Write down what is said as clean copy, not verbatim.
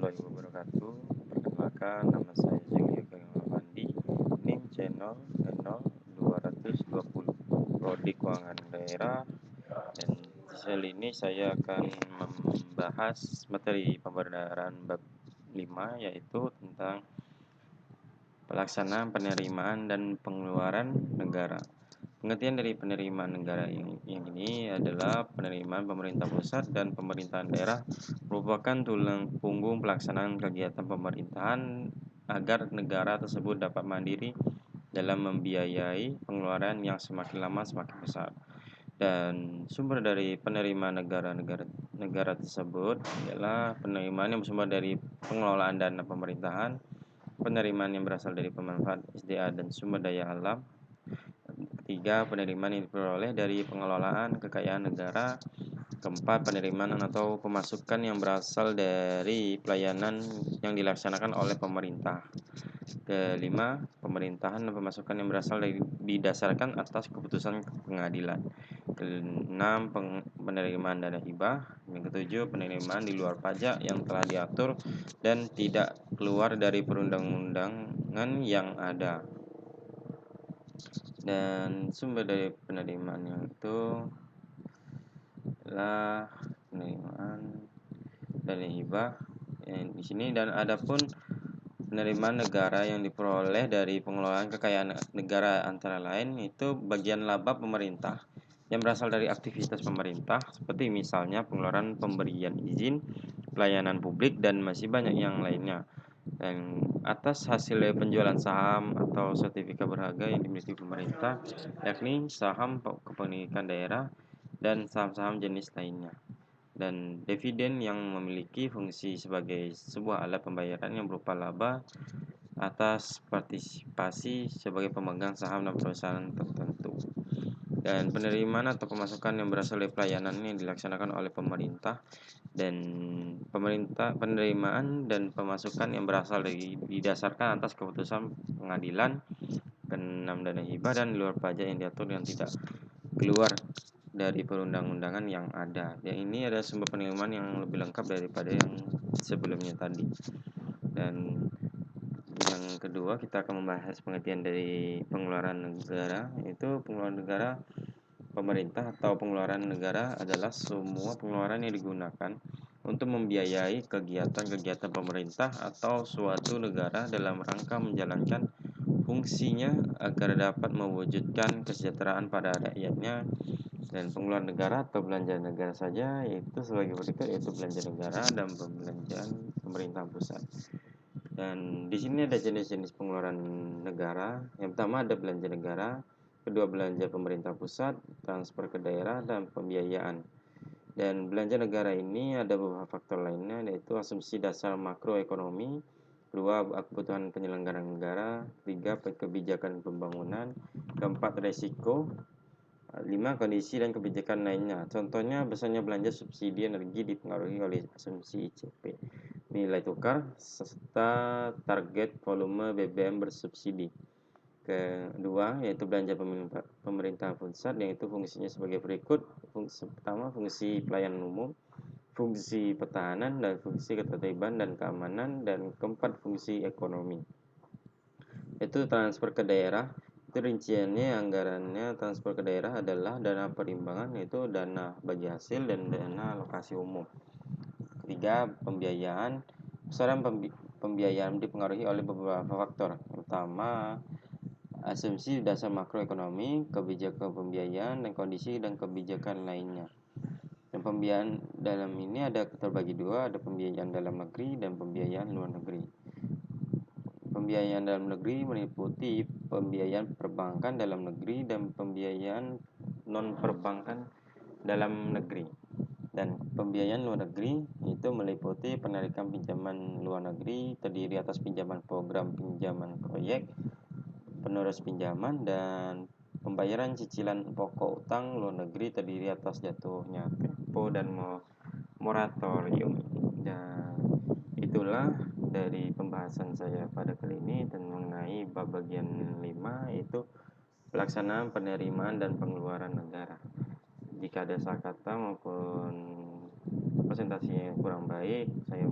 warahmatullahi wabarakatuh. Perkenalkan, nama saya Zeki Fandi, NIM channel 220, Prodi Keuangan Daerah. Dan kali ini saya akan membahas materi pembelajaran bab 5, yaitu tentang pelaksanaan penerimaan dan pengeluaran negara. Pengertian dari penerimaan negara yang ini adalah penerimaan pemerintah pusat dan pemerintahan daerah merupakan tulang punggung pelaksanaan kegiatan pemerintahan agar negara tersebut dapat mandiri dalam membiayai pengeluaran yang semakin lama semakin besar. Dan sumber dari penerimaan negara tersebut ialah penerimaan yang bersumber dari pengelolaan dana pemerintahan, penerimaan yang berasal dari pemanfaat SDA dan sumber daya alam. Ketiga, penerimaan yang diperoleh dari pengelolaan kekayaan negara. Keempat, penerimaan atau pemasukan yang berasal dari pelayanan yang dilaksanakan oleh pemerintah. Kelima, pemerintahan dan pemasukan yang berasal dari didasarkan atas keputusan pengadilan. Keenam, penerimaan dana hibah. Yang ketujuh, penerimaan di luar pajak yang telah diatur dan tidak keluar dari perundang-undangan yang ada. Dan sumber dari penerimaan yang itu adalah penerimaan dana hibah di sini, dan adapun penerimaan negara yang diperoleh dari pengelolaan kekayaan negara antara lain itu bagian laba pemerintah yang berasal dari aktivitas pemerintah, seperti misalnya pengeluaran pemberian izin, pelayanan publik, dan masih banyak yang lainnya. Dan atas hasil dari penjualan saham atau sertifikat berharga yang dimiliki pemerintah, yakni saham kepemilikan daerah dan saham-saham jenis lainnya. Dan dividen yang memiliki fungsi sebagai sebuah alat pembayaran yang berupa laba atas partisipasi sebagai pemegang saham dan perusahaan tertentu. Dan penerimaan atau pemasukan yang berasal dari pelayanan yang dilaksanakan oleh pemerintah, dan penerimaan dan pemasukan yang berasal dari didasarkan atas keputusan pengadilan. Keenam, dana hibah dan luar pajak yang diatur yang tidak keluar dari perundang-undangan yang ada. Yang ini adalah sumber penerimaan yang lebih lengkap daripada yang sebelumnya tadi. Dan yang kedua, kita akan membahas pengertian dari pengeluaran negara, yaitu pengeluaran negara pemerintah atau pengeluaran negara adalah semua pengeluaran yang digunakan untuk membiayai kegiatan-kegiatan pemerintah atau suatu negara dalam rangka menjalankan fungsinya agar dapat mewujudkan kesejahteraan pada rakyatnya. Dan pengeluaran negara atau belanja negara saja yaitu sebagai berikut, yaitu belanja negara dan pembelanjaan pemerintah pusat. Dan di sini ada jenis-jenis pengeluaran negara. Yang pertama ada belanja negara, kedua belanja pemerintah pusat, transfer ke daerah, dan pembiayaan. Dan belanja negara ini ada beberapa faktor lainnya, yaitu asumsi dasar makroekonomi, kedua kebutuhan penyelenggaraan negara, ketiga kebijakan pembangunan, keempat resiko, lima kondisi dan kebijakan lainnya. Contohnya besarnya belanja subsidi energi dipengaruhi oleh asumsi ICP, nilai tukar, serta target volume BBM bersubsidi. Kedua, yaitu belanja pemerintah pusat, yaitu fungsinya sebagai berikut. Pertama, fungsi pelayanan umum, fungsi pertahanan, dan fungsi ketertiban dan keamanan, dan keempat, fungsi ekonomi. Itu transfer ke daerah. Itu rinciannya, anggarannya transfer ke daerah adalah dana perimbangan, yaitu dana bagi hasil dan dana alokasi umum. Ketiga, pembiayaan. Besaran pembiayaan dipengaruhi oleh beberapa faktor. Yang pertama, asumsi dasar makroekonomi, kebijakan pembiayaan, dan kondisi dan kebijakan lainnya. Dan pembiayaan dalam ini ada terbagi dua, ada pembiayaan dalam negeri dan pembiayaan luar negeri. Pembiayaan dalam negeri meliputi pembiayaan perbankan dalam negeri dan pembiayaan non-perbankan dalam negeri. Dan pembiayaan luar negeri itu meliputi penarikan pinjaman luar negeri terdiri atas pinjaman program, pinjaman proyek, penerus pinjaman, dan pembayaran cicilan pokok utang luar negeri terdiri atas jatuhnya tempo dan moratorium. Dan itulah dari pembahasan saya pada kali ini dan mengenai bab bagian 5, yaitu pelaksanaan penerimaan dan pengeluaran negara. Jika ada salah kata maupun presentasinya yang kurang baik, saya